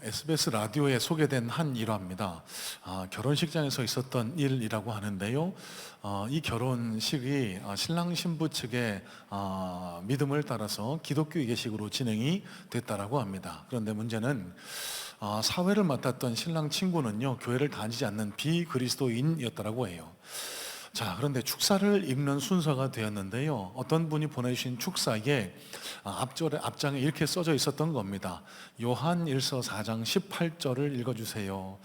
SBS 라디오에 소개된 한 일화입니다. 결혼식장에서 있었던 일이라고 하는데요. 이 결혼식이 신랑 신부 측의 믿음을 따라서 기독교 예식으로 진행이 됐다라고 합니다. 그런데 문제는 사회를 맡았던 신랑 친구는요, 교회를 다니지 않는 비그리스도인이었다라고 해요. 자, 그런데 축사를 읽는 순서가 되었는데요. 어떤 분이 보내주신 축사에 앞장에 이렇게 써져 있었던 겁니다. 요한 1서 4장 18절을 읽어주세요.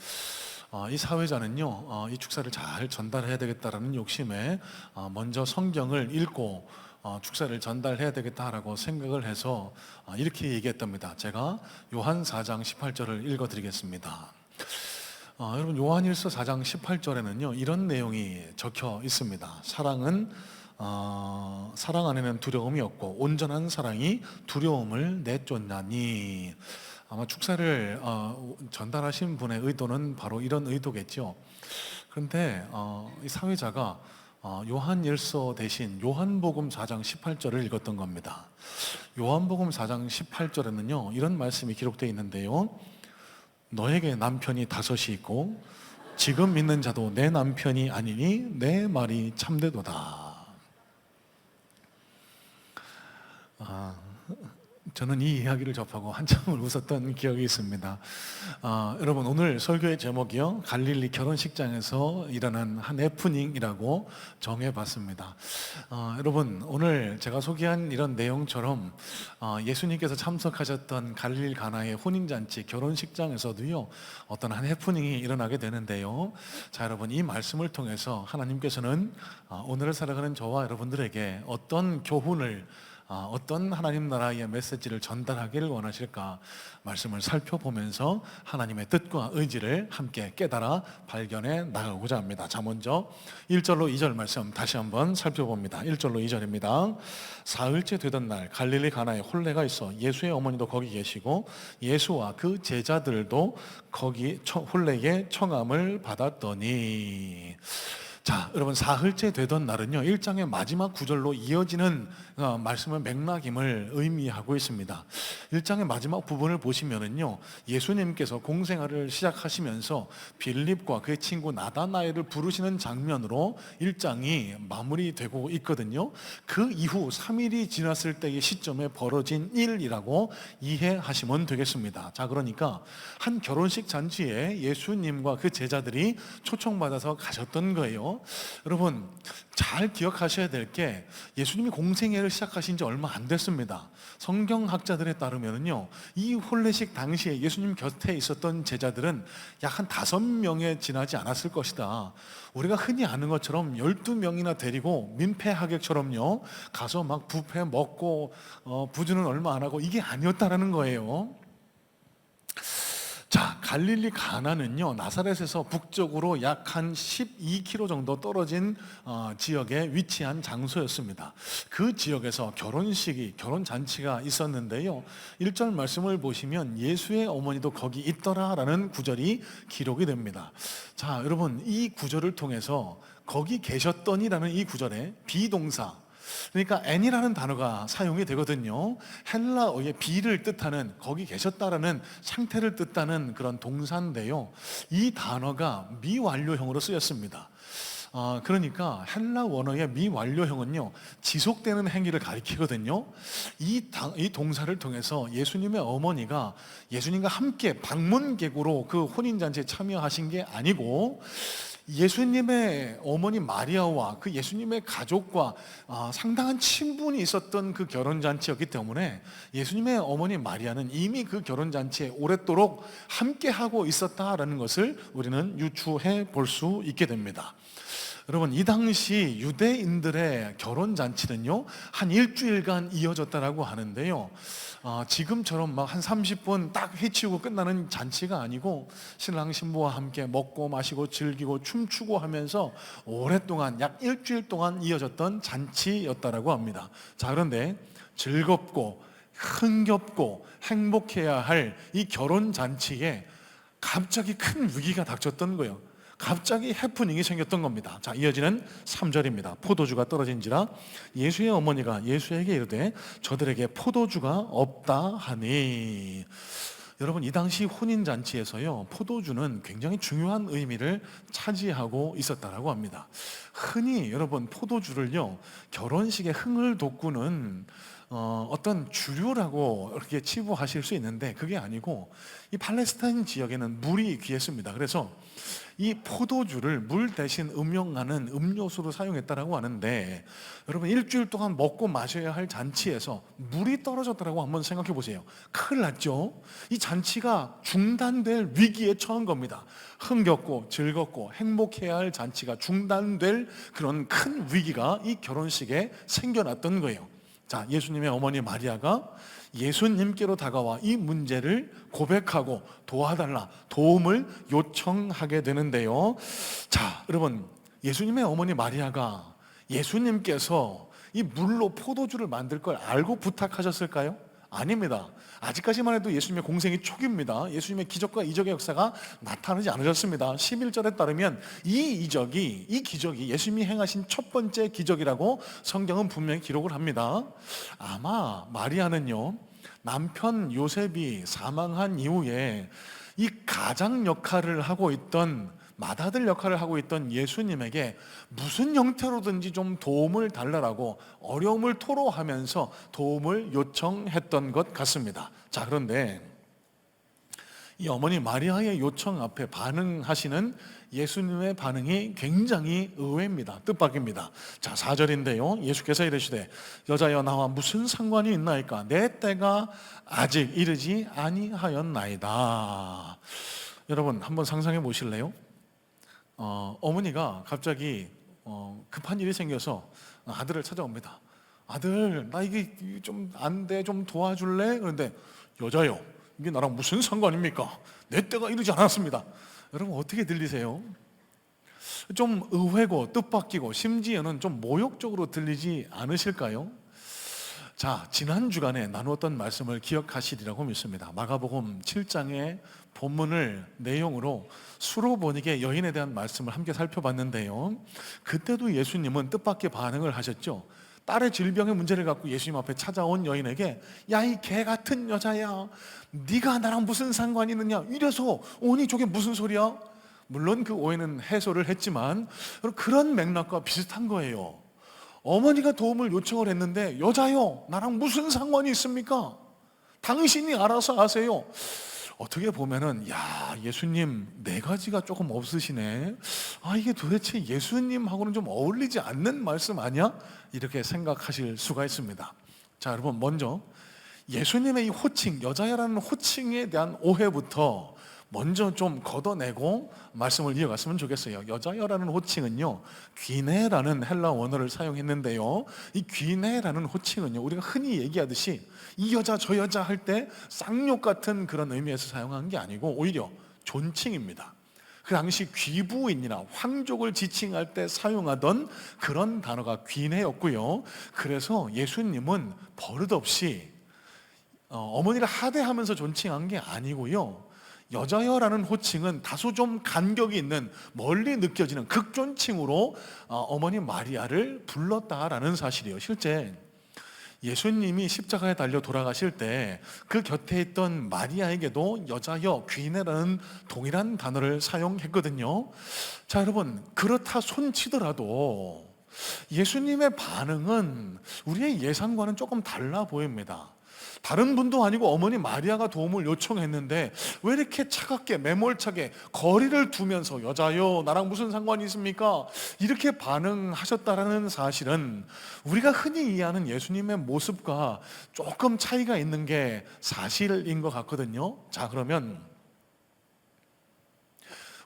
이 사회자는요, 이 축사를 잘 전달해야 되겠다라는 욕심에 먼저 성경을 읽고 축사를 전달해야 되겠다라고 생각을 해서 이렇게 얘기했답니다. 제가 요한 4장 18절을 읽어드리겠습니다. 여러분, 요한일서 4장 18절에는요 이런 내용이 적혀 있습니다. 사랑 안에는 두려움이 없고 온전한 사랑이 두려움을 내쫓나니. 아마 축사를 전달하신 분의 의도는 바로 이런 의도겠죠. 그런데 이 사회자가 요한일서 대신 요한복음 4장 18절을 읽었던 겁니다. 요한복음 4장 18절에는요 이런 말씀이 기록되어 있는데요. 너에게 남편이 5이 있고 지금 있는 자도 내 남편이 아니니 내 말이 참되도다. 저는 이 이야기를 접하고 한참을 웃었던 기억이 있습니다. 여러분, 오늘 설교의 제목이요, 갈릴리 결혼식장에서 일어난 한 해프닝이라고 정해봤습니다. 여러분, 오늘 제가 소개한 이런 내용처럼 예수님께서 참석하셨던 갈릴리 가나의 혼인잔치 결혼식장에서도요 어떤 한 해프닝이 일어나게 되는데요. 자, 여러분, 이 말씀을 통해서 하나님께서는 오늘을 살아가는 저와 여러분들에게 어떤 교훈을, 어떤 하나님 나라의 메시지를 전달하기를 원하실까 말씀을 살펴보면서 하나님의 뜻과 의지를 함께 깨달아 발견해 나가고자 합니다. 자, 먼저 1절로 2절 말씀 다시 한번 살펴봅니다. 1절로 2절입니다. 사흘째 되던 날 갈릴리 가나에 혼례가 있어 예수의 어머니도 거기 계시고 예수와 그 제자들도 거기 혼례의 청함을 받았더니. 자, 여러분, 사흘째 되던 날은요 1장의 마지막 구절로 이어지는 말씀의 맥락임을 의미하고 있습니다. 1장의 마지막 부분을 보시면은요 예수님께서 공생활을 시작하시면서 빌립과 그의 친구 나다나엘을 부르시는 장면으로 1장이 마무리되고 있거든요. 그 이후 3일이 지났을 때의 시점에 벌어진 일이라고 이해하시면 되겠습니다. 자, 그러니까 한 결혼식 잔치에 예수님과 그 제자들이 초청받아서 가셨던 거예요. 여러분, 잘 기억하셔야 될 게 예수님이 공생애를 시작하신 지 얼마 안 됐습니다. 성경학자들에 따르면요 이 혼례식 당시에 예수님 곁에 있었던 제자들은 약 한 5명에 지나지 않았을 것이다. 우리가 흔히 아는 것처럼 12명이나 데리고 민폐하객처럼요 가서 막 뷔페 먹고 부주는 얼마 안 하고 이게 아니었다라는 거예요. 자, 갈릴리 가나는요 나사렛에서 북쪽으로 약 한 12km 정도 떨어진 지역에 위치한 장소였습니다. 그 지역에서 결혼잔치가 있었는데요 1절 말씀을 보시면 예수의 어머니도 거기 있더라라는 구절이 기록이 됩니다. 자, 여러분, 이 구절을 통해서 거기 계셨더니라는 이 구절에 비동사, 그러니까 n이라는 단어가 사용이 되거든요. 헬라어의 be를 뜻하는, 거기 계셨다라는 상태를 뜻하는 그런 동사인데요 이 단어가 미완료형으로 쓰였습니다. 그러니까 헬라 원어의 미완료형은요 지속되는 행위를 가리키거든요. 이 동사를 통해서 예수님의 어머니가 예수님과 함께 방문객으로 그 혼인잔치에 참여하신 게 아니고 예수님의 어머니 마리아와 그 예수님의 가족과 상당한 친분이 있었던 그 결혼잔치였기 때문에 예수님의 어머니 마리아는 이미 그 결혼잔치에 오랫도록 함께하고 있었다라는 것을 우리는 유추해 볼 수 있게 됩니다. 여러분, 이 당시 유대인들의 결혼잔치는요 한 일주일간 이어졌다라고 하는데요 지금처럼 막 한 30분 딱 해치우고 끝나는 잔치가 아니고 신랑 신부와 함께 먹고 마시고 즐기고 춤추고 하면서 오랫동안 약 일주일 동안 이어졌던 잔치였다라고 합니다. 자, 그런데 즐겁고 흥겹고 행복해야 할 이 결혼잔치에 갑자기 큰 위기가 닥쳤던 거예요. 갑자기 해프닝이 생겼던 겁니다. 자, 이어지는 3절입니다. 포도주가 떨어진지라 예수의 어머니가 예수에게 이르되 저들에게 포도주가 없다 하니. 여러분, 이 당시 혼인잔치에서요, 포도주는 굉장히 중요한 의미를 차지하고 있었다라고 합니다. 흔히 여러분, 포도주를요, 결혼식의 흥을 돋구는 어떤 주류라고 이렇게 치부하실 수 있는데, 그게 아니고 이 팔레스타인 지역에는 물이 귀했습니다. 그래서 이 포도주를 물 대신 음용하는 음료수로 사용했다라고 하는데, 여러분, 일주일 동안 먹고 마셔야 할 잔치에서 물이 떨어졌다라고 한번 생각해 보세요. 큰일 났죠? 이 잔치가 중단될 위기에 처한 겁니다. 흥겹고 즐겁고 행복해야 할 잔치가 중단될 그런 큰 위기가 이 결혼식에 생겨났던 거예요. 자, 예수님의 어머니 마리아가 예수님께로 다가와 이 문제를 고백하고 도와달라, 도움을 요청하게 되는데요. 자, 여러분, 예수님의 어머니 마리아가 예수님께서 이 물로 포도주를 만들 걸 알고 부탁하셨을까요? 아닙니다. 아직까지만 해도 예수님의 공생이 초기입니다. 예수님의 기적과 이적의 역사가 나타나지 않으셨습니다. 11절에 따르면 이 기적이 예수님이 행하신 첫 번째 기적이라고 성경은 분명히 기록을 합니다. 아마 마리아는요, 남편 요셉이 사망한 이후에 이 가장 역할을 하고 있던, 맏아들 역할을 하고 있던 예수님에게 무슨 형태로든지 좀 도움을 달라고 어려움을 토로하면서 도움을 요청했던 것 같습니다. 자, 그런데 이 어머니 마리아의 요청 앞에 반응하시는 예수님의 반응이 굉장히 의외입니다. 뜻밖입니다. 자, 4절인데요, 예수께서 이르시되 여자여 나와 무슨 상관이 있나이까? 내 때가 아직 이르지 아니하였나이다. 여러분, 한번 상상해 보실래요? 어머니가 갑자기 급한 일이 생겨서 아들을 찾아옵니다. 아들, 나 이게 좀 안 돼, 좀 도와줄래? 그런데 여자요, 이게 나랑 무슨 상관입니까? 내 때가 이르지 않았습니다. 여러분, 어떻게 들리세요? 좀 의외고 뜻밖이고 심지어는 좀 모욕적으로 들리지 않으실까요? 자, 지난 주간에 나누었던 말씀을 기억하시리라고 믿습니다. 마가복음 7장의 본문을 내용으로 수로보니게 여인에 대한 말씀을 함께 살펴봤는데요, 그때도 예수님은 뜻밖의 반응을 하셨죠. 딸의 질병의 문제를 갖고 예수님 앞에 찾아온 여인에게 야, 이 개 같은 여자야, 네가 나랑 무슨 상관이 있느냐, 이래서 오니 저게 무슨 소리야? 물론 그 오해는 해소를 했지만 그런 맥락과 비슷한 거예요. 어머니가 도움을 요청을 했는데 여자요, 나랑 무슨 상관이 있습니까? 당신이 알아서 하세요. 어떻게 보면은 야, 예수님 네 가지가 조금 없으시네. 이게 도대체 예수님하고는 좀 어울리지 않는 말씀 아니야? 이렇게 생각하실 수가 있습니다. 자, 여러분, 먼저 예수님의 이 호칭, 여자야라는 호칭에 대한 오해부터 먼저 좀 걷어내고 말씀을 이어갔으면 좋겠어요. 여자여라는 호칭은요, 귀네라는 헬라 원어를 사용했는데요, 이 귀네라는 호칭은요, 우리가 흔히 얘기하듯이 이 여자 저 여자 할 때 쌍욕 같은 그런 의미에서 사용한 게 아니고 오히려 존칭입니다. 그 당시 귀부인이나 황족을 지칭할 때 사용하던 그런 단어가 귀네였고요. 그래서 예수님은 버릇없이 어머니를 하대하면서 존칭한 게 아니고요, 여자여라는 호칭은 다소 좀 간격이 있는, 멀리 느껴지는 극존칭으로 어머니 마리아를 불렀다라는 사실이에요. 실제 예수님이 십자가에 달려 돌아가실 때 그 곁에 있던 마리아에게도 여자여, 귀인이라는 동일한 단어를 사용했거든요. 자, 여러분, 그렇다 손치더라도 예수님의 반응은 우리의 예상과는 조금 달라 보입니다. 다른 분도 아니고 어머니 마리아가 도움을 요청했는데 왜 이렇게 차갑게 매몰차게 거리를 두면서 여자요, 나랑 무슨 상관이 있습니까? 이렇게 반응하셨다라는 사실은 우리가 흔히 이해하는 예수님의 모습과 조금 차이가 있는 게 사실인 것 같거든요. 자, 그러면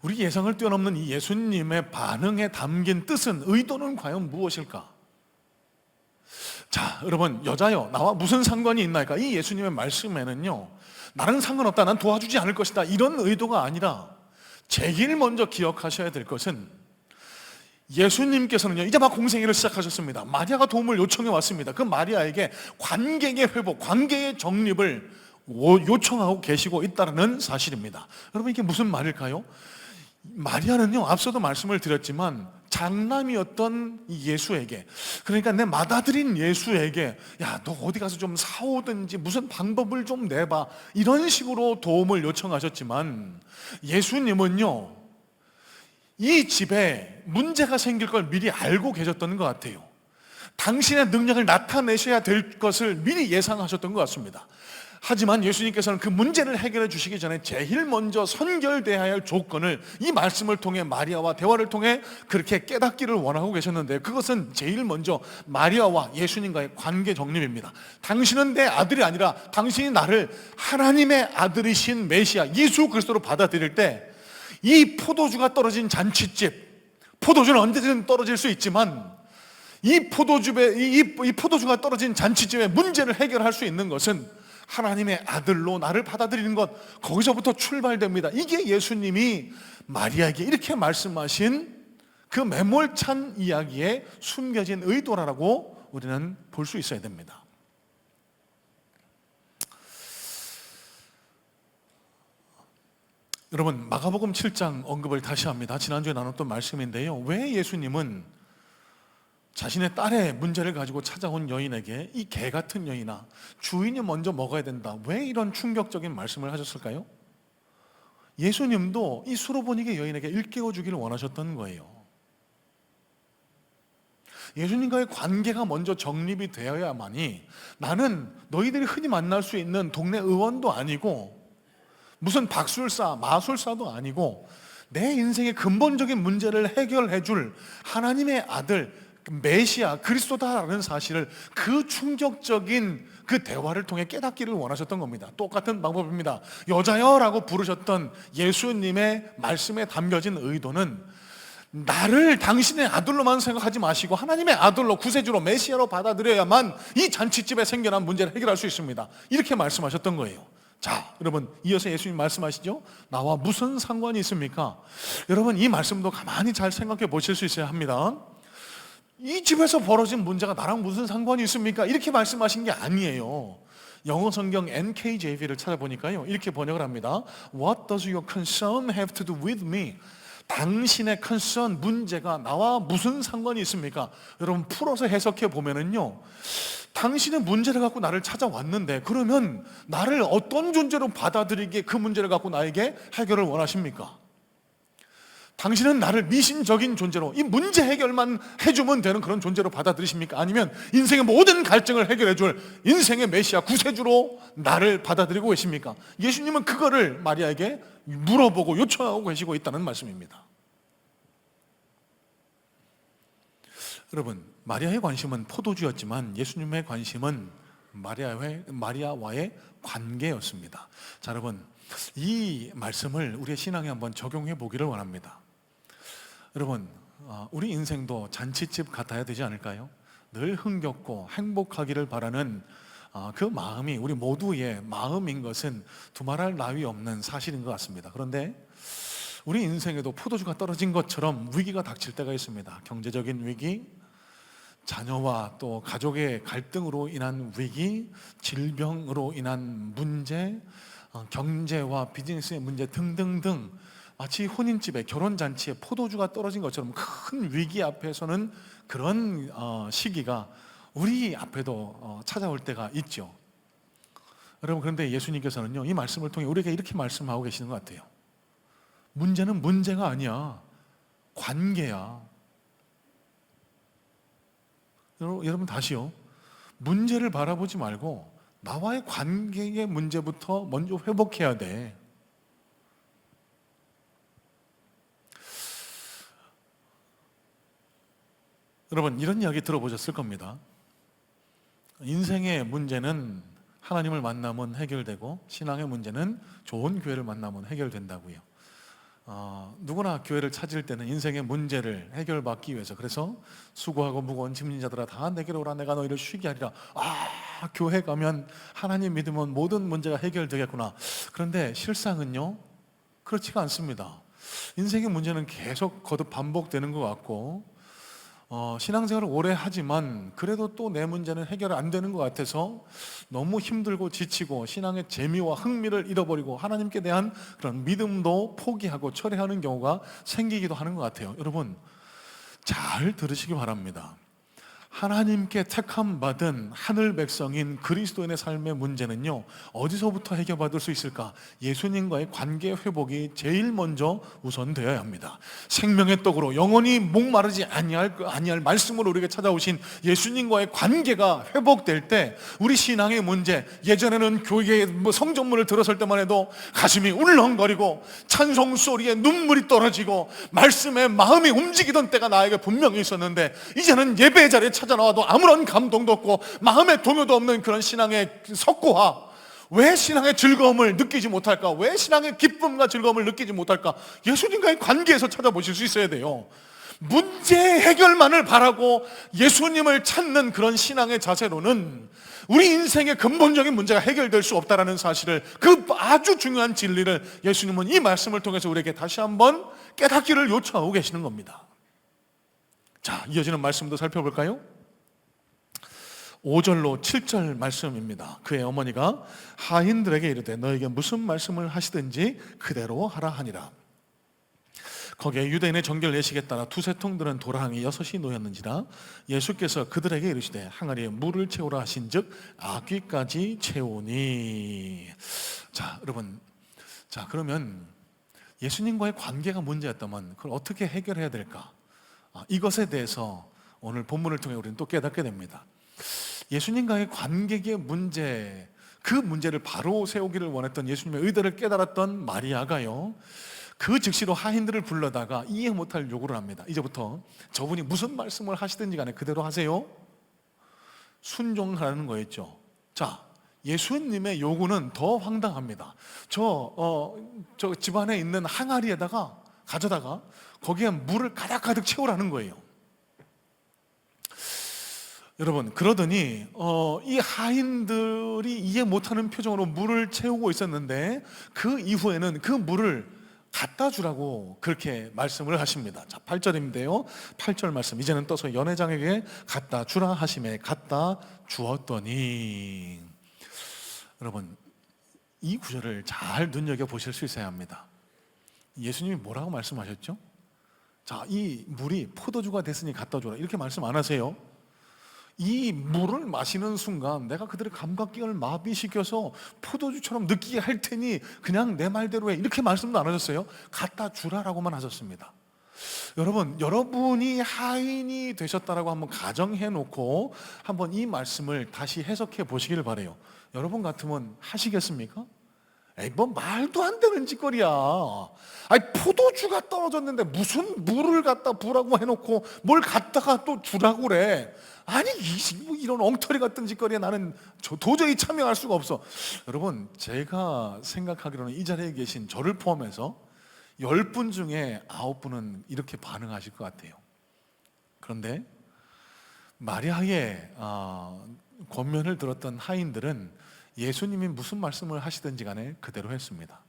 우리 예상을 뛰어넘는 이 예수님의 반응에 담긴 뜻은, 의도는 과연 무엇일까? 자, 여러분, 여자여, 나와 무슨 상관이 있나이까? 이 예수님의 말씀에는요, 나는 상관없다, 난 도와주지 않을 것이다, 이런 의도가 아니라 제일 먼저 기억하셔야 될 것은, 예수님께서는요, 이제 막 공생애를 시작하셨습니다. 마리아가 도움을 요청해 왔습니다. 그 마리아에게 관계의 회복, 관계의 정립을 요청하고 계시고 있다는 사실입니다. 여러분, 이게 무슨 말일까요? 마리아는요, 앞서도 말씀을 드렸지만 장남이었던 이 예수에게, 그러니까 내 맏아들인 예수에게 야, 너 어디 가서 좀 사오든지 무슨 방법을 좀 내봐, 이런 식으로 도움을 요청하셨지만 예수님은요, 이 집에 문제가 생길 걸 미리 알고 계셨던 것 같아요. 당신의 능력을 나타내셔야 될 것을 미리 예상하셨던 것 같습니다. 하지만 예수님께서는 그 문제를 해결해 주시기 전에 제일 먼저 선결되어야 할 조건을 이 말씀을 통해, 마리아와 대화를 통해 그렇게 깨닫기를 원하고 계셨는데, 그것은 제일 먼저 마리아와 예수님과의 관계 정립입니다. 당신은 내 아들이 아니라 당신이 나를 하나님의 아들이신 메시아 예수 그리스도로 받아들일 때, 이 포도주가 떨어진 잔칫집, 포도주는 언제든 떨어질 수 있지만 이 포도주가 떨어진 잔치집의 문제를 해결할 수 있는 것은 하나님의 아들로 나를 받아들이는 것, 거기서부터 출발됩니다. 이게 예수님이 마리아에게 이렇게 말씀하신 그 매몰찬 이야기에 숨겨진 의도라고 우리는 볼 수 있어야 됩니다. 여러분, 마가복음 7장 언급을 다시 합니다. 지난주에 나눴던 말씀인데요, 왜 예수님은 자신의 딸의 문제를 가지고 찾아온 여인에게 이 개 같은 여인아, 주인이 먼저 먹어야 된다, 왜 이런 충격적인 말씀을 하셨을까요? 예수님도 이 수로보니게 여인에게 일깨워 주기를 원하셨던 거예요. 예수님과의 관계가 먼저 정립이 되어야만이, 나는 너희들이 흔히 만날 수 있는 동네 의원도 아니고 무슨 박술사, 마술사도 아니고 내 인생의 근본적인 문제를 해결해 줄 하나님의 아들 메시아 그리스도다라는 사실을, 그 충격적인 그 대화를 통해 깨닫기를 원하셨던 겁니다. 똑같은 방법입니다. 여자여 라고 부르셨던 예수님의 말씀에 담겨진 의도는, 나를 당신의 아들로만 생각하지 마시고 하나님의 아들로, 구세주로, 메시아로 받아들여야만 이 잔치집에 생겨난 문제를 해결할 수 있습니다, 이렇게 말씀하셨던 거예요. 자, 여러분, 이어서 예수님 말씀하시죠. 나와 무슨 상관이 있습니까? 여러분, 이 말씀도 가만히 잘 생각해 보실 수 있어야 합니다. 이 집에서 벌어진 문제가 나랑 무슨 상관이 있습니까? 이렇게 말씀하신 게 아니에요. 영어 성경 NKJV를 찾아보니까요, 이렇게 번역을 합니다. What does your concern have to do with me? 당신의 concern, 문제가 나와 무슨 상관이 있습니까? 여러분, 풀어서 해석해 보면은요, 당신의 문제를 갖고 나를 찾아왔는데, 그러면 나를 어떤 존재로 받아들이기에 그 문제를 갖고 나에게 해결을 원하십니까? 당신은 나를 미신적인 존재로, 이 문제 해결만 해주면 되는 그런 존재로 받아들이십니까? 아니면 인생의 모든 갈증을 해결해 줄 인생의 메시아 구세주로 나를 받아들이고 계십니까? 예수님은 그거를 마리아에게 물어보고 요청하고 계시고 있다는 말씀입니다. 여러분, 마리아의 관심은 포도주였지만 예수님의 관심은 마리아와의 관계였습니다. 자, 여러분, 이 말씀을 우리의 신앙에 한번 적용해 보기를 원합니다. 여러분, 우리 인생도 잔치집 같아야 되지 않을까요? 늘 흥겹고 행복하기를 바라는 그 마음이 우리 모두의 마음인 것은 두말할 나위 없는 사실인 것 같습니다. 그런데 우리 인생에도 포도주가 떨어진 것처럼 위기가 닥칠 때가 있습니다. 경제적인 위기, 자녀와 또 가족의 갈등으로 인한 위기, 질병으로 인한 문제, 경제와 비즈니스의 문제 등등등, 마치 혼인집에, 결혼잔치에 포도주가 떨어진 것처럼 큰 위기 앞에서는 그런 시기가 우리 앞에도 찾아올 때가 있죠. 여러분, 그런데 예수님께서는요, 이 말씀을 통해 우리에게 이렇게 말씀하고 계시는 것 같아요. 문제는 문제가 아니야, 관계야. 여러분, 다시요, 문제를 바라보지 말고 나와의 관계의 문제부터 먼저 회복해야 돼. 여러분, 이런 이야기 들어보셨을 겁니다. 인생의 문제는 하나님을 만나면 해결되고, 신앙의 문제는 좋은 교회를 만나면 해결된다고요. 누구나 교회를 찾을 때는 인생의 문제를 해결받기 위해서, 그래서 수고하고 무거운 짐진 자들아 다 내게로 오라, 내가 너희를 쉬게 하리라. 교회 가면 하나님 믿으면 모든 문제가 해결되겠구나. 그런데 실상은요, 그렇지가 않습니다. 인생의 문제는 계속 거듭 반복되는 것 같고, 신앙생활을 오래 하지만 그래도 또 내 문제는 해결 안 되는 것 같아서 너무 힘들고 지치고 신앙의 재미와 흥미를 잃어버리고 하나님께 대한 그런 믿음도 포기하고 철회하는 경우가 생기기도 하는 것 같아요. 여러분, 잘 들으시기 바랍니다. 하나님께 택함 받은 하늘 백성인 그리스도인의 삶의 문제는요, 어디서부터 해결받을 수 있을까? 예수님과의 관계 회복이 제일 먼저 우선되어야 합니다. 생명의 떡으로 영원히 목마르지 아니할 말씀으로 우리에게 찾아오신 예수님과의 관계가 회복될 때 우리 신앙의 문제, 예전에는 교회에 성전문을 들어설 때만 해도 가슴이 울렁거리고 찬송 소리에 눈물이 떨어지고 말씀에 마음이 움직이던 때가 나에게 분명히 있었는데, 이제는 예배 자리에 찾아나와도 아무런 감동도 없고 마음의 동요도 없는 그런 신앙의 석고화. 왜 신앙의 즐거움을 느끼지 못할까? 왜 신앙의 기쁨과 즐거움을 느끼지 못할까? 예수님과의 관계에서 찾아보실 수 있어야 돼요. 문제 해결만을 바라고 예수님을 찾는 그런 신앙의 자세로는 우리 인생의 근본적인 문제가 해결될 수 없다는 사실을, 그 아주 중요한 진리를 예수님은 이 말씀을 통해서 우리에게 다시 한번 깨닫기를 요청하고 계시는 겁니다. 자, 이어지는 말씀도 살펴볼까요? 5절로 7절 말씀입니다. 그의 어머니가 하인들에게 이르되 너에게 무슨 말씀을 하시든지 그대로 하라 하니라. 거기에 유대인의 정결 예식에 따라 두세 통 드는 도랑이 6이 놓였는지라. 예수께서 그들에게 이르시되 항아리에 물을 채우라 하신즉 아귀까지 채우니. 자, 여러분, 자, 그러면 예수님과의 관계가 문제였다면 그걸 어떻게 해결해야 될까? 이것에 대해서 오늘 본문을 통해 우리는 또 깨닫게 됩니다. 예수님과의 관계의 문제, 그 문제를 바로 세우기를 원했던 예수님의 의도를 깨달았던 마리아가요, 그 즉시로 하인들을 불러다가 이해 못할 요구를 합니다. 이제부터 저분이 무슨 말씀을 하시든지 간에 그대로 하세요. 순종하라는 거였죠. 자, 예수님의 요구는 더 황당합니다. 저 집안에 있는 항아리에다가 가져다가 거기에 물을 가득 채우라는 거예요. 여러분, 그러더니 이 하인들이 이해 못하는 표정으로 물을 채우고 있었는데 그 이후에는 그 물을 갖다 주라고 그렇게 말씀을 하십니다. 자, 8절인데요 8절 말씀, 이제는 떠서 연회장에게 갖다 주라 하심에 갖다 주었더니. 여러분, 이 구절을 잘 눈여겨보실 수 있어야 합니다. 예수님이 뭐라고 말씀하셨죠? 자, 이 물이 포도주가 됐으니 갖다 주라 이렇게 말씀 안 하세요. 이 물을 마시는 순간 내가 그들의 감각기관을 마비시켜서 포도주처럼 느끼게 할 테니 그냥 내 말대로 해 이렇게 말씀도 안 하셨어요. 갖다 주라라고만 하셨습니다. 여러분, 여러분이 하인이 되셨다라고 한번 가정해 놓고 한번 이 말씀을 다시 해석해 보시길 바래요. 여러분 같으면 하시겠습니까? 에이, 뭐 말도 안 되는 짓거리야. 아니, 포도주가 떨어졌는데 무슨 물을 갖다 부라고 해놓고 뭘 갖다가 또 주라고 그래. 아니, 이런 엉터리 같은 짓거리에 나는 도저히 참여할 수가 없어. 여러분, 제가 생각하기로는 이 자리에 계신 저를 포함해서 10분 중에 9분은 이렇게 반응하실 것 같아요. 그런데 마리아의 권면을 들었던 하인들은 예수님이 무슨 말씀을 하시든지 간에 그대로 했습니다.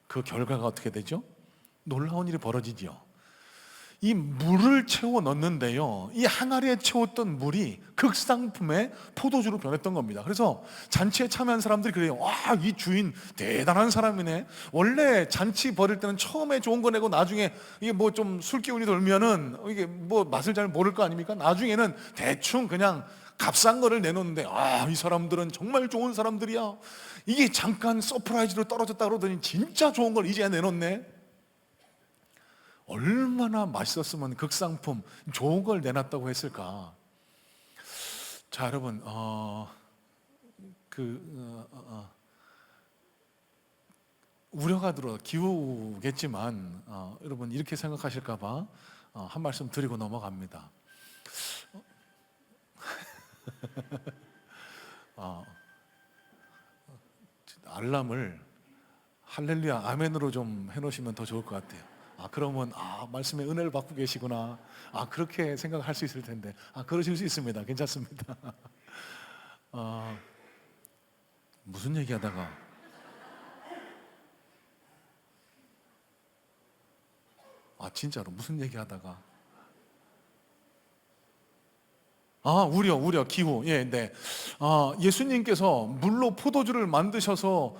그 결과가 어떻게 되죠? 놀라운 일이 벌어지죠. 이 물을 채워 넣는데요, 이 항아리에 채웠던 물이 극상품의 포도주로 변했던 겁니다. 그래서 잔치에 참여한 사람들이 그래요. 와, 이 주인 대단한 사람이네. 원래 잔치 벌일 때는 처음에 좋은 거 내고 나중에 이게 뭐 좀 술 기운이 돌면은 이게 뭐 맛을 잘 모를 거 아닙니까? 나중에는 대충 그냥 값싼 거를 내놓는데, 이 사람들은 정말 좋은 사람들이야. 이게 잠깐 서프라이즈로 떨어졌다 그러더니 진짜 좋은 걸 이제 내놓네. 얼마나 맛있었으면 극상품 좋은 걸 내놨다고 했을까. 자, 여러분, 우려가 들어 기우겠지만 여러분 이렇게 생각하실까봐 한 말씀 드리고 넘어갑니다. 알람을 할렐루야 아멘으로 좀 해놓으시면 더 좋을 것 같아요. 그러면 말씀에 은혜를 받고 계시구나, 그렇게 생각할 수 있을 텐데, 그러실 수 있습니다. 괜찮습니다. 무슨 얘기하다가 진짜로 무슨 얘기하다가 우려, 기후. 예, 네. 예수님께서 물로 포도주를 만드셔서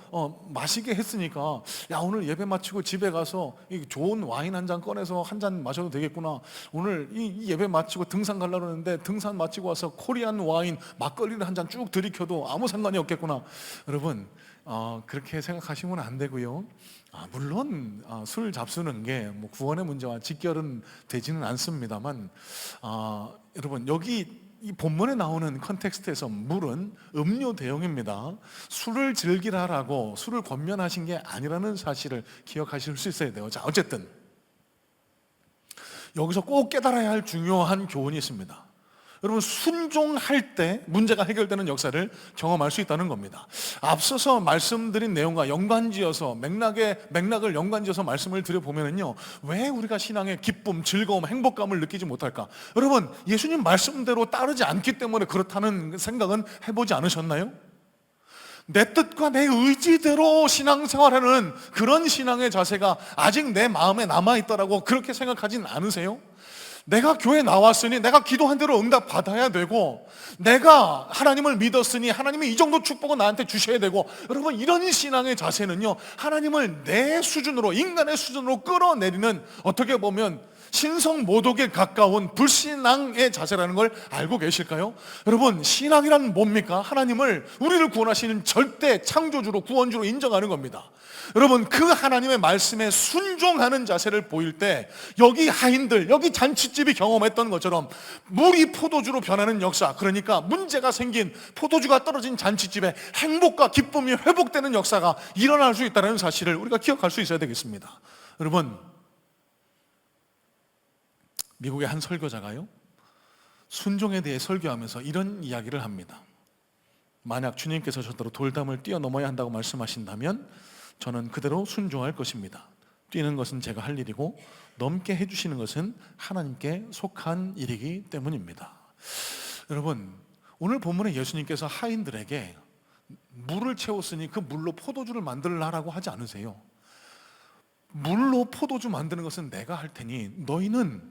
마시게 했으니까, 야, 오늘 예배 마치고 집에 가서 이 좋은 와인 한 잔 꺼내서 한 잔 마셔도 되겠구나. 오늘 이 예배 마치고 등산 가려고 하는데 등산 마치고 와서 코리안 와인 막걸리를 한 잔 쭉 들이켜도 아무 상관이 없겠구나. 여러분, 그렇게 생각하시면 안 되고요. 물론 술 잡수는 게 뭐 구원의 문제와 직결은 되지는 않습니다만, 여러분, 여기 이 본문에 나오는 컨텍스트에서 물은 음료 대용입니다. 술을 즐기라라고 술을 권면하신 게 아니라는 사실을 기억하실 수 있어야 돼요. 자, 어쨌든 여기서 꼭 깨달아야 할 중요한 교훈이 있습니다. 여러분, 순종할 때 문제가 해결되는 역사를 경험할 수 있다는 겁니다. 앞서서 말씀드린 내용과 연관지어서 맥락을 연관지어서 말씀을 드려보면요, 왜 우리가 신앙의 기쁨, 즐거움, 행복감을 느끼지 못할까? 여러분, 예수님 말씀대로 따르지 않기 때문에 그렇다는 생각은 해보지 않으셨나요? 내 뜻과 내 의지대로 신앙생활하는 그런 신앙의 자세가 아직 내 마음에 남아있다라고 그렇게 생각하진 않으세요? 내가 교회 나왔으니 내가 기도한 대로 응답 받아야 되고, 내가 하나님을 믿었으니 하나님이 이 정도 축복은 나한테 주셔야 되고, 여러분, 이런 신앙의 자세는요, 하나님을 내 수준으로, 인간의 수준으로 끌어내리는, 어떻게 보면 신성모독에 가까운 불신앙의 자세라는 걸 알고 계실까요? 여러분, 신앙이란 뭡니까? 하나님을, 우리를 구원하시는 절대 창조주로, 구원주로 인정하는 겁니다. 여러분, 그 하나님의 말씀에 순종하는 자세를 보일 때, 여기 하인들, 여기 잔치집이 경험했던 것처럼 물이 포도주로 변하는 역사, 그러니까 문제가 생긴 포도주가 떨어진 잔치집에 행복과 기쁨이 회복되는 역사가 일어날 수 있다는 사실을 우리가 기억할 수 있어야 되겠습니다. 여러분, 미국의 한 설교자가요, 순종에 대해 설교하면서 이런 이야기를 합니다. 만약 주님께서 저더러 돌담을 뛰어넘어야 한다고 말씀하신다면 저는 그대로 순종할 것입니다. 뛰는 것은 제가 할 일이고 넘게 해주시는 것은 하나님께 속한 일이기 때문입니다. 여러분, 오늘 본문에 예수님께서 하인들에게 물을 채웠으니 그 물로 포도주를 만들라라고 하지 않으세요. 물로 포도주 만드는 것은 내가 할 테니 너희는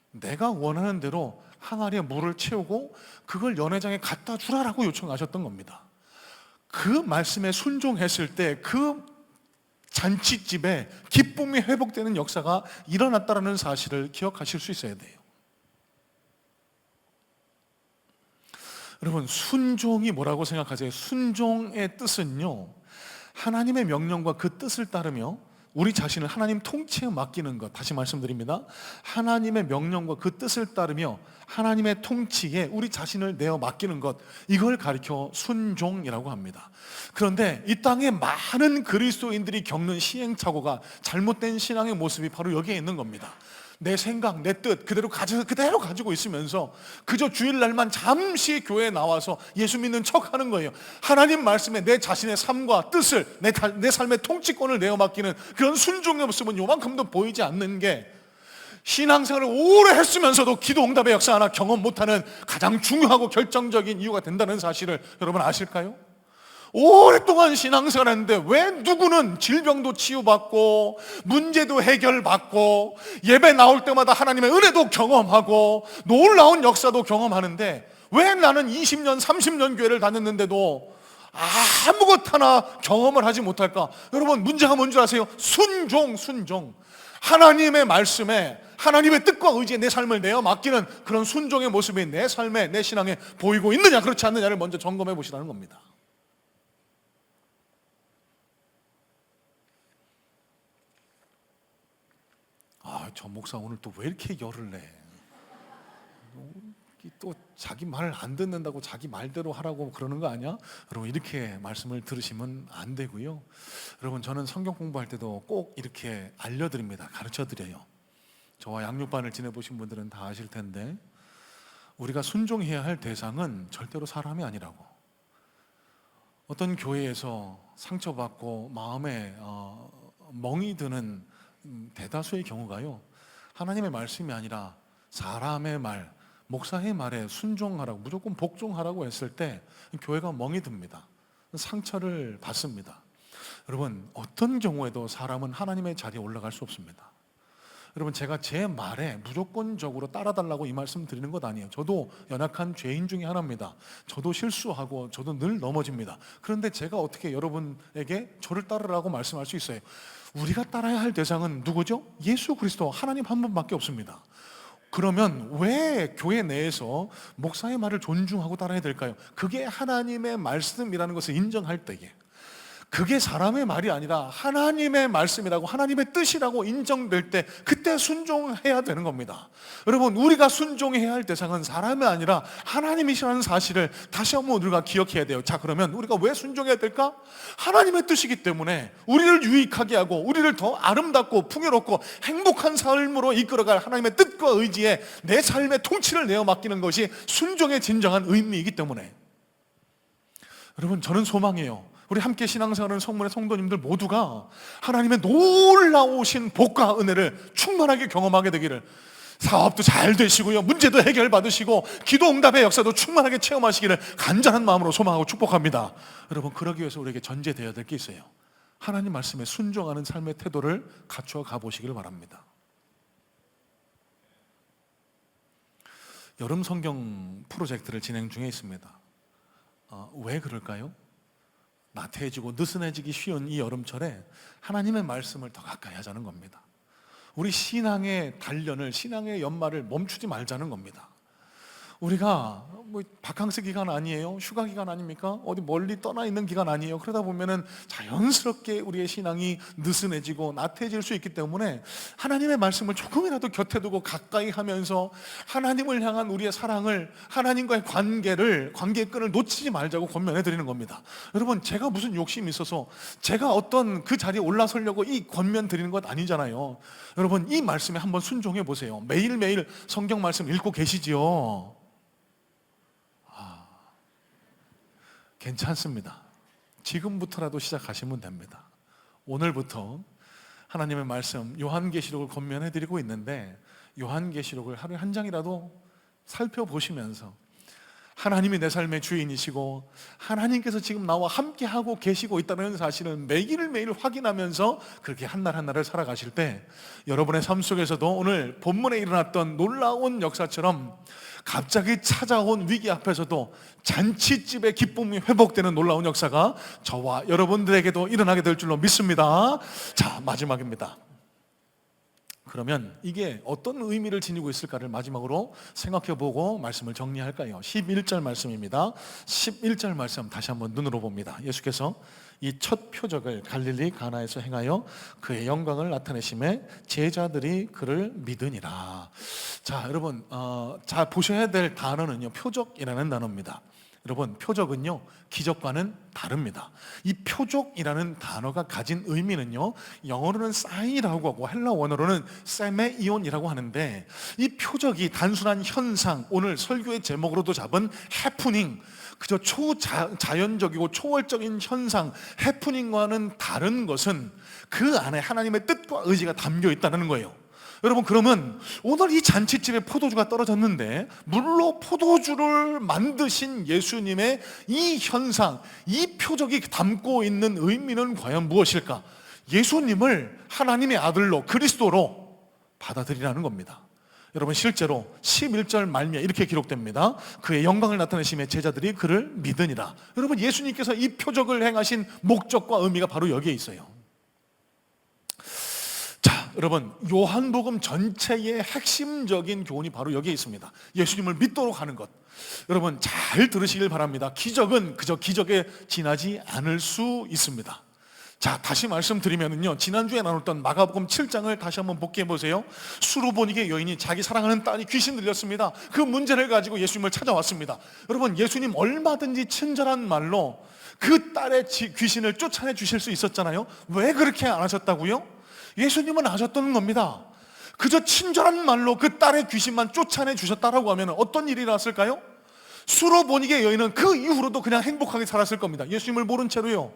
내가 원하는 대로 항아리에 물을 채우고 그걸 연회장에 갖다 주라라고 요청하셨던 겁니다. 그 말씀에 순종했을 때 그 잔치집에 기쁨이 회복되는 역사가 일어났다는 사실을 기억하실 수 있어야 돼요. 여러분, 순종이 뭐라고 생각하세요? 순종의 뜻은요, 하나님의 명령과 그 뜻을 따르며 우리 자신을 하나님 통치에 맡기는 것. 다시 말씀드립니다. 하나님의 명령과 그 뜻을 따르며 하나님의 통치에 우리 자신을 내어 맡기는 것, 이걸 가리켜 순종이라고 합니다. 그런데 이 땅에 많은 그리스도인들이 겪는 시행착오가, 잘못된 신앙의 모습이 바로 여기에 있는 겁니다. 내 생각, 내 뜻 그대로 가지고 있으면서 그저 주일날만 잠시 교회에 나와서 예수 믿는 척하는 거예요. 하나님 말씀에 내 자신의 삶과 뜻을, 내 삶의 통치권을 내어 맡기는 그런 순종의 모습은 요만큼도 보이지 않는 게, 신앙생활을 오래 했으면서도 기도 응답의 역사 하나 경험 못하는 가장 중요하고 결정적인 이유가 된다는 사실을 여러분 아실까요? 오랫동안 신앙생활 했는데 왜 누구는 질병도 치유받고 문제도 해결받고 예배 나올 때마다 하나님의 은혜도 경험하고 놀라운 역사도 경험하는데, 왜 나는 20년 30년 교회를 다녔는데도 아무것 하나 경험을 하지 못할까? 여러분, 문제가 뭔지 아세요? 순종. 하나님의 말씀에 하나님의 뜻과 의지에 내 삶을 내어 맡기는 그런 순종의 모습이 내 삶에, 내 신앙에 보이고 있느냐 그렇지 않느냐를 먼저 점검해 보시라는 겁니다. 저 목사 오늘 또 왜 이렇게 열을 내? 또 자기 말 안 듣는다고 자기 말대로 하라고 그러는 거 아니야? 여러분, 이렇게 말씀을 들으시면 안 되고요. 여러분, 저는 성경 공부할 때도 꼭 이렇게 알려드립니다. 가르쳐드려요. 저와 양육반을 지내보신 분들은 다 아실 텐데, 우리가 순종해야 할 대상은 절대로 사람이 아니라고. 어떤 교회에서 상처받고 마음에 멍이 드는 대다수의 경우가요, 하나님의 말씀이 아니라 사람의 말, 목사의 말에 순종하라고, 무조건 복종하라고 했을 때 교회가 멍이 듭니다. 상처를 받습니다. 여러분, 어떤 경우에도 사람은 하나님의 자리에 올라갈 수 없습니다. 여러분, 제가 제 말에 무조건적으로 따라달라고 이 말씀 드리는 것 아니에요. 저도 연약한 죄인 중에 하나입니다. 저도 실수하고 저도 늘 넘어집니다. 그런데 제가 어떻게 여러분에게 저를 따르라고 말씀할 수 있어요? 우리가 따라야 할 대상은 누구죠? 예수 그리스도, 하나님 한 분밖에 없습니다. 그러면 왜 교회 내에서 목사의 말을 존중하고 따라야 될까요? 그게 하나님의 말씀이라는 것을 인정할 때에, 그게 사람의 말이 아니라 하나님의 말씀이라고, 하나님의 뜻이라고 인정될 때, 그때 순종해야 되는 겁니다. 여러분, 우리가 순종해야 할 대상은 사람이 아니라 하나님이시라는 사실을 다시 한번 우리가 기억해야 돼요. 자, 그러면 우리가 왜 순종해야 될까? 하나님의 뜻이기 때문에 우리를 유익하게 하고 우리를 더 아름답고 풍요롭고 행복한 삶으로 이끌어갈 하나님의 뜻과 의지에 내 삶의 통치를 내어 맡기는 것이 순종의 진정한 의미이기 때문에, 여러분, 저는 소망해요. 우리 함께 신앙생활하는 성문의 성도님들 모두가 하나님의 놀라우신 복과 은혜를 충만하게 경험하게 되기를, 사업도 잘 되시고요, 문제도 해결받으시고 기도 응답의 역사도 충만하게 체험하시기를 간절한 마음으로 소망하고 축복합니다. 여러분, 그러기 위해서 우리에게 전제되어야 될 게 있어요. 하나님 말씀에 순종하는 삶의 태도를 갖추어 가보시기를 바랍니다. 여름 성경 프로젝트를 진행 중에 있습니다. 왜 그럴까요? 나태해지고 느슨해지기 쉬운 이 여름철에 하나님의 말씀을 더 가까이 하자는 겁니다. 우리 신앙의 단련을, 신앙의 연말을 멈추지 말자는 겁니다. 우리가 뭐 바캉스 기간 아니에요? 휴가 기간 아닙니까? 어디 멀리 떠나 있는 기간 아니에요? 그러다 보면은 자연스럽게 우리의 신앙이 느슨해지고 나태해질 수 있기 때문에 하나님의 말씀을 조금이라도 곁에 두고 가까이 하면서 하나님을 향한 우리의 사랑을, 하나님과의 관계의 끈을 놓치지 말자고 권면해 드리는 겁니다. 여러분, 제가 무슨 욕심이 있어서 제가 어떤 그 자리에 올라서려고 이 권면 드리는 것 아니잖아요. 여러분, 이 말씀에 한번 순종해 보세요. 매일매일 성경 말씀 읽고 계시지요? 괜찮습니다. 지금부터라도 시작하시면 됩니다. 오늘부터 하나님의 말씀 요한계시록을 권면해 드리고 있는데, 요한계시록을 하루에 한 장이라도 살펴보시면서 하나님이 내 삶의 주인이시고 하나님께서 지금 나와 함께하고 계시고 있다는 사실을 매일매일 확인하면서 그렇게 한날 한날을 살아가실 때, 여러분의 삶 속에서도 오늘 본문에 일어났던 놀라운 역사처럼 갑자기 찾아온 위기 앞에서도 잔치집의 기쁨이 회복되는 놀라운 역사가 저와 여러분들에게도 일어나게 될 줄로 믿습니다. 자, 마지막입니다. 그러면 이게 어떤 의미를 지니고 있을까를 마지막으로 생각해보고 말씀을 정리할까요? 11절 말씀입니다. 11절 말씀 다시 한번 눈으로 봅니다. 예수께서 이 첫 표적을 갈릴리 가나에서 행하여 그의 영광을 나타내심에 제자들이 그를 믿으니라. 자, 여러분, 자 보셔야 될 단어는요, 표적이라는 단어입니다. 여러분, 표적은요, 기적과는 다릅니다. 이 표적이라는 단어가 가진 의미는요, 영어로는 사인이라고 하고 헬라 원어로는 세메이온이라고 하는데, 이 표적이 단순한 현상, 오늘 설교의 제목으로도 잡은 해프닝, 그저 초자연적이고 초월적인 현상, 해프닝과는 다른 것은 그 안에 하나님의 뜻과 의지가 담겨 있다는 거예요. 여러분, 그러면 오늘 이 잔치집에 포도주가 떨어졌는데 물로 포도주를 만드신 예수님의 이 현상, 이 표적이 담고 있는 의미는 과연 무엇일까? 예수님을 하나님의 아들로, 그리스도로 받아들이라는 겁니다. 여러분, 실제로 11절 말미에 이렇게 기록됩니다. 그의 영광을 나타내심에 제자들이 그를 믿으니라. 여러분, 예수님께서 이 표적을 행하신 목적과 의미가 바로 여기에 있어요. 자, 여러분, 요한복음 전체의 핵심적인 교훈이 바로 여기에 있습니다. 예수님을 믿도록 하는 것. 여러분, 잘 들으시길 바랍니다. 기적은 그저 기적에 지나지 않을 수 있습니다. 자, 다시 말씀드리면요, 지난주에 나눴던 마가복음 7장을 다시 한번 복기해 보세요. 수르보니게 여인이 자기 사랑하는 딸이 귀신 들렸습니다. 그 문제를 가지고 예수님을 찾아왔습니다. 여러분, 예수님 얼마든지 친절한 말로 그 딸의 귀신을 쫓아내 주실 수 있었잖아요. 왜 그렇게 안 하셨다고요? 예수님은 아셨던 겁니다. 그저 친절한 말로 그 딸의 귀신만 쫓아내 주셨다라고 하면 어떤 일이 일어났을까요? 수르보니게 여인은 그 이후로도 그냥 행복하게 살았을 겁니다. 예수님을 모른 채로요.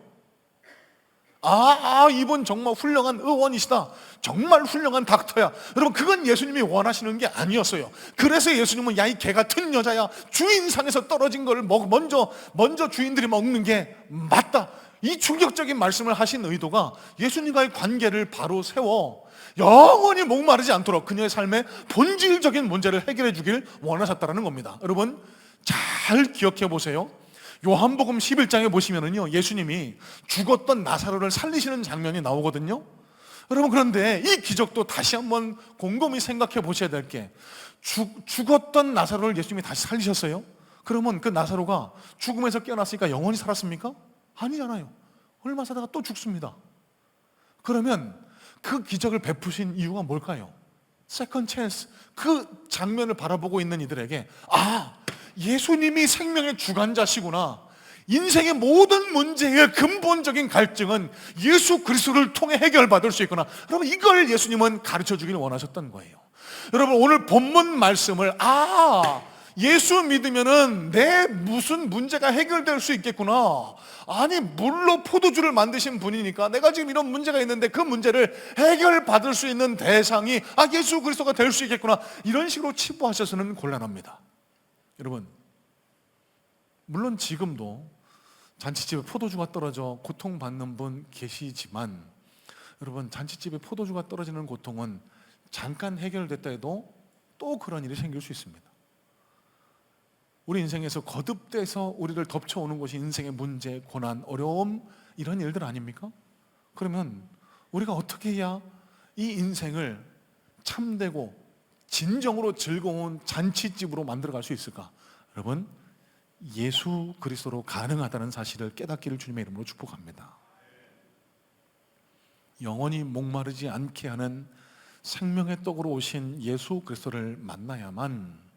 이분 정말 훌륭한 의원이시다, 정말 훌륭한 닥터야. 여러분, 그건 예수님이 원하시는 게 아니었어요. 그래서 예수님은 야, 이 개 같은 여자야, 주인상에서 떨어진 걸 먼저 주인들이 먹는 게 맞다, 이 충격적인 말씀을 하신 의도가 예수님과의 관계를 바로 세워 영원히 목마르지 않도록 그녀의 삶의 본질적인 문제를 해결해 주길 원하셨다는 겁니다. 여러분 잘 기억해 보세요. 요한복음 11장에 보시면은요, 예수님이 죽었던 나사로를 살리시는 장면이 나오거든요. 여러분 그런데 이 기적도 다시 한번 곰곰이 생각해 보셔야 될 게, 죽었던 나사로를 예수님이 다시 살리셨어요? 그러면 그 나사로가 죽음에서 깨어났으니까 영원히 살았습니까? 아니잖아요. 얼마 사다가 또 죽습니다. 그러면 그 기적을 베푸신 이유가 뭘까요? 세컨 찬스. 그 장면을 바라보고 있는 이들에게, 아, 예수님이 생명의 주관자시구나, 인생의 모든 문제의 근본적인 갈증은 예수 그리스도를 통해 해결받을 수 있구나, 여러분 이걸 예수님은 가르쳐 주길 원하셨던 거예요. 여러분 오늘 본문 말씀을, 예수 믿으면은 내 무슨 문제가 해결될 수 있겠구나, 아니 물로 포도주를 만드신 분이니까 내가 지금 이런 문제가 있는데 그 문제를 해결받을 수 있는 대상이 예수 그리스도가 될 수 있겠구나, 이런 식으로 치부하셔서는 곤란합니다. 여러분 물론 지금도 잔치집에 포도주가 떨어져 고통받는 분 계시지만, 여러분 잔치집에 포도주가 떨어지는 고통은 잠깐 해결됐다 해도 또 그런 일이 생길 수 있습니다. 우리 인생에서 거듭돼서 우리를 덮쳐오는 것이 인생의 문제, 고난, 어려움, 이런 일들 아닙니까? 그러면 우리가 어떻게 해야 이 인생을 참되고 진정으로 즐거운 잔치집으로 만들어갈 수 있을까? 여러분 예수 그리스도로 가능하다는 사실을 깨닫기를 주님의 이름으로 축복합니다. 영원히 목마르지 않게 하는 생명의 떡으로 오신 예수 그리스도를 만나야만,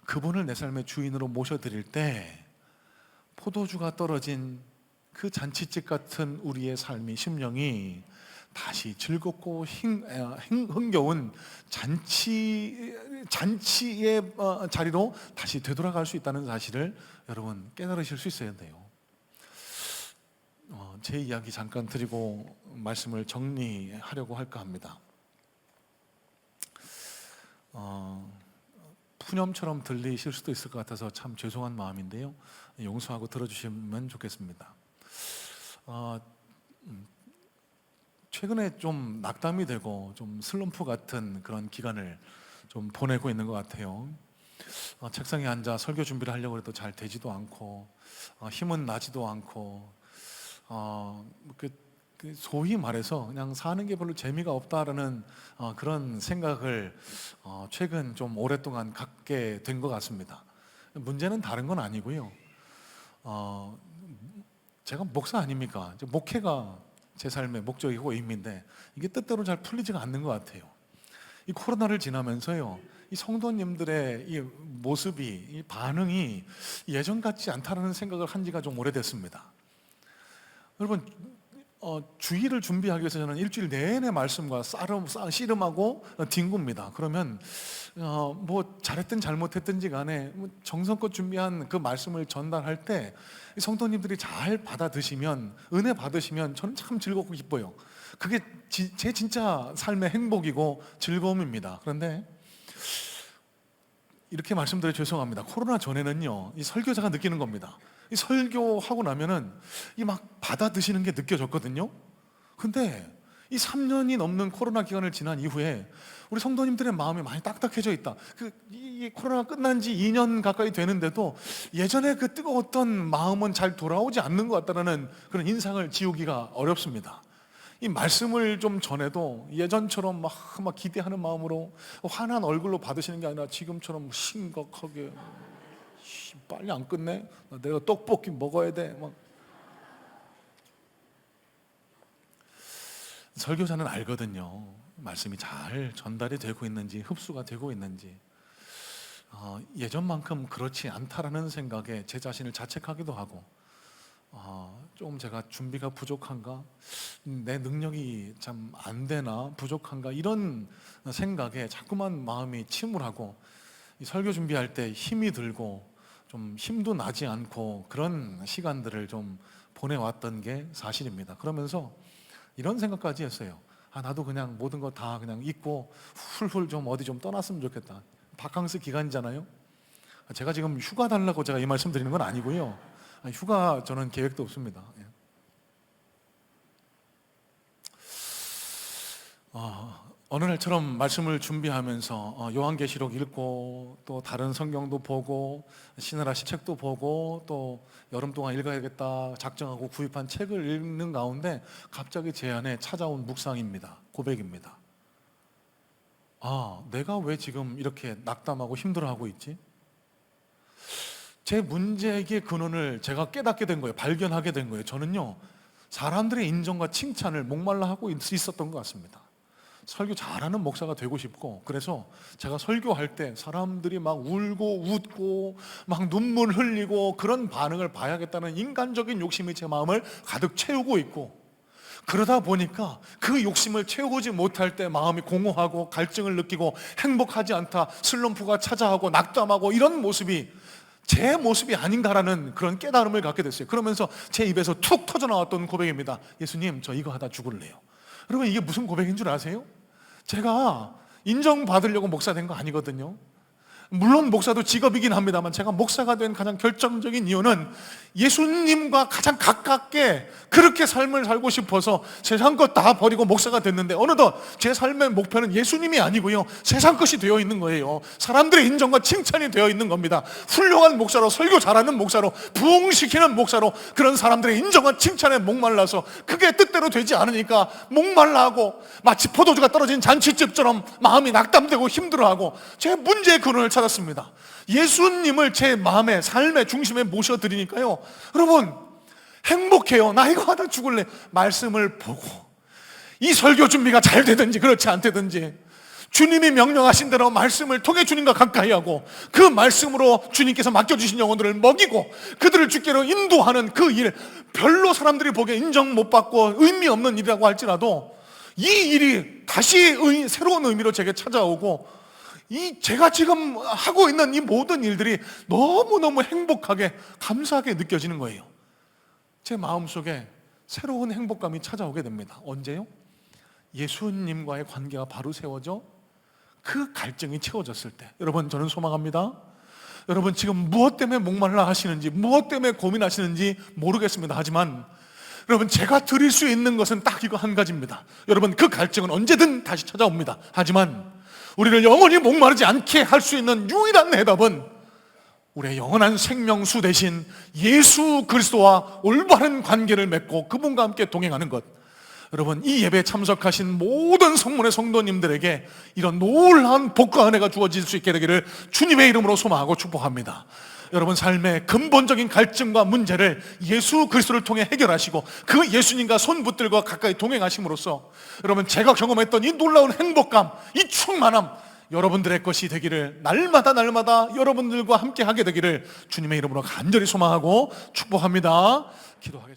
그분을 내 삶의 주인으로 모셔드릴 때 포도주가 떨어진 그 잔치집 같은 우리의 삶이, 심령이 다시 즐겁고 흥겨운 잔치의 자리로 다시 되돌아갈 수 있다는 사실을 여러분 깨달으실 수 있어야 돼요. 제 이야기 잠깐 드리고 말씀을 정리하려고 할까 합니다. 푸념처럼 들리실 수도 있을 것 같아서 참 죄송한 마음인데요, 용서하고 들어주시면 좋겠습니다. 최근에 좀 낙담이 되고 좀 슬럼프 같은 그런 기간을 좀 보내고 있는 것 같아요. 책상에 앉아 설교 준비를 하려고 해도 잘 되지도 않고, 힘은 나지도 않고, 소위 말해서 그냥 사는 게 별로 재미가 없다라는 그런 생각을 최근 좀 오랫동안 갖게 된 것 같습니다. 문제는 다른 건 아니고요. 제가 목사 아닙니까? 목회가 제 삶의 목적이고 의미인데 이게 뜻대로 잘 풀리지가 않는 것 같아요. 이 코로나를 지나면서요, 이 성도님들의 이 모습이, 이 반응이 예전 같지 않다는 생각을 한 지가 좀 오래됐습니다. 여러분 주일을 준비하기 위해서 저는 일주일 내내 말씀과 씨름하고 뒹굽니다. 그러면 뭐 잘했든 잘못했든지 간에 정성껏 준비한 그 말씀을 전달할 때 성도님들이 잘 받아드시면, 은혜 받으시면 저는 참 즐겁고 기뻐요. 그게 제 진짜 삶의 행복이고 즐거움입니다. 그런데 이렇게 말씀드려 죄송합니다. 코로나 전에는요, 이 설교자가 느끼는 겁니다. 이 설교하고 나면은 이 막 받아드시는 게 느껴졌거든요. 근데 이 3년이 넘는 코로나 기간을 지난 이후에 우리 성도님들의 마음이 많이 딱딱해져 있다. 이 코로나가 끝난 지 2년 가까이 되는데도 예전에 그 뜨거웠던 마음은 잘 돌아오지 않는 것 같다는 그런 인상을 지우기가 어렵습니다. 이 말씀을 좀 전해도 예전처럼 막 기대하는 마음으로 환한 얼굴로 받으시는 게 아니라 지금처럼 심각하게, 빨리 안 끝내? 내가 떡볶이 먹어야 돼. 설교자는 알거든요. 말씀이 잘 전달이 되고 있는지, 흡수가 되고 있는지. 예전만큼 그렇지 않다라는 생각에 제 자신을 자책하기도 하고, 좀 제가 준비가 부족한가, 내 능력이 참 안 되나, 부족한가, 이런 생각에 자꾸만 마음이 침울하고, 이 설교 준비할 때 힘이 들고 좀 힘도 나지 않고 그런 시간들을 좀 보내왔던 게 사실입니다. 그러면서 이런 생각까지 했어요. 나도 그냥 모든 거 다 그냥 잊고 훌훌 좀 어디 좀 떠났으면 좋겠다. 바캉스 기간이잖아요. 제가 지금 휴가 달라고 제가 이 말씀 드리는 건 아니고요. 휴가 저는 계획도 없습니다. 어느 날처럼 말씀을 준비하면서 요한계시록 읽고 또 다른 성경도 보고 시느라시 책도 보고 또 여름 동안 읽어야겠다 작정하고 구입한 책을 읽는 가운데 갑자기 제 안에 찾아온 묵상입니다. 고백입니다. 내가 왜 지금 이렇게 낙담하고 힘들어하고 있지? 제 문제의 근원을 제가 깨닫게 된 거예요. 발견하게 된 거예요. 저는요, 사람들의 인정과 칭찬을 목말라 하고 있었던 것 같습니다. 설교 잘하는 목사가 되고 싶고, 그래서 제가 설교할 때 사람들이 막 울고 웃고 막 눈물 흘리고 그런 반응을 봐야겠다는 인간적인 욕심이 제 마음을 가득 채우고 있고, 그러다 보니까 그 욕심을 채우지 못할 때 마음이 공허하고 갈증을 느끼고 행복하지 않다, 슬럼프가 찾아오고 낙담하고 이런 모습이 제 모습이 아닌가라는 그런 깨달음을 갖게 됐어요. 그러면서 제 입에서 툭 터져나왔던 고백입니다. 예수님, 저 이거 하다 죽을래요. 여러분, 이게 무슨 고백인 줄 아세요? 제가 인정받으려고 목사 된 거 아니거든요. 물론 목사도 직업이긴 합니다만 제가 목사가 된 가장 결정적인 이유는 예수님과 가장 가깝게 그렇게 삶을 살고 싶어서 세상 것 다 버리고 목사가 됐는데, 어느덧 제 삶의 목표는 예수님이 아니고요, 세상 것이 되어 있는 거예요. 사람들의 인정과 칭찬이 되어 있는 겁니다. 훌륭한 목사로, 설교 잘하는 목사로, 부흥시키는 목사로 그런 사람들의 인정과 칭찬에 목말라서 그게 뜻대로 되지 않으니까 목말라하고 마치 포도주가 떨어진 잔치집처럼 마음이 낙담되고 힘들어하고 제 문제의 근원을 찾았습니다. 예수님을 제 마음의 삶의 중심에 모셔드리니까요, 여러분 행복해요. 나 이거 하다 죽을래. 말씀을 보고 이 설교 준비가 잘 되든지 그렇지 않다든지 주님이 명령하신 대로 말씀을 통해 주님과 가까이 하고 그 말씀으로 주님께서 맡겨주신 영혼들을 먹이고 그들을 주께로 인도하는 그 일, 별로 사람들이 보기에 인정 못 받고 의미 없는 일이라고 할지라도 이 일이 다시 새로운 의미로 제게 찾아오고, 제가 지금 하고 있는 이 모든 일들이 너무너무 행복하게 감사하게 느껴지는 거예요. 제 마음속에 새로운 행복감이 찾아오게 됩니다. 언제요? 예수님과의 관계가 바로 세워져 그 갈증이 채워졌을 때. 여러분, 저는 소망합니다. 여러분 지금 무엇 때문에 목말라 하시는지, 무엇 때문에 고민하시는지 모르겠습니다. 하지만 여러분, 제가 드릴 수 있는 것은 딱 이거 한 가지입니다. 여러분, 그 갈증은 언제든 다시 찾아옵니다. 하지만 우리를 영원히 목마르지 않게 할 수 있는 유일한 해답은 우리의 영원한 생명수 대신 예수 그리스도와 올바른 관계를 맺고 그분과 함께 동행하는 것. 여러분, 이 예배에 참석하신 모든 성문의 성도님들에게 이런 놀라운 복과 은혜가 주어질 수 있게 되기를 주님의 이름으로 소망하고 축복합니다. 여러분 삶의 근본적인 갈증과 문제를 예수 그리스도를 통해 해결하시고 그 예수님과 손붙들과 가까이 동행하심으로써 여러분, 제가 경험했던 이 놀라운 행복감, 이 충만함, 여러분들의 것이 되기를, 날마다 여러분들과 함께 하게 되기를 주님의 이름으로 간절히 소망하고 축복합니다. 기도하겠습니다.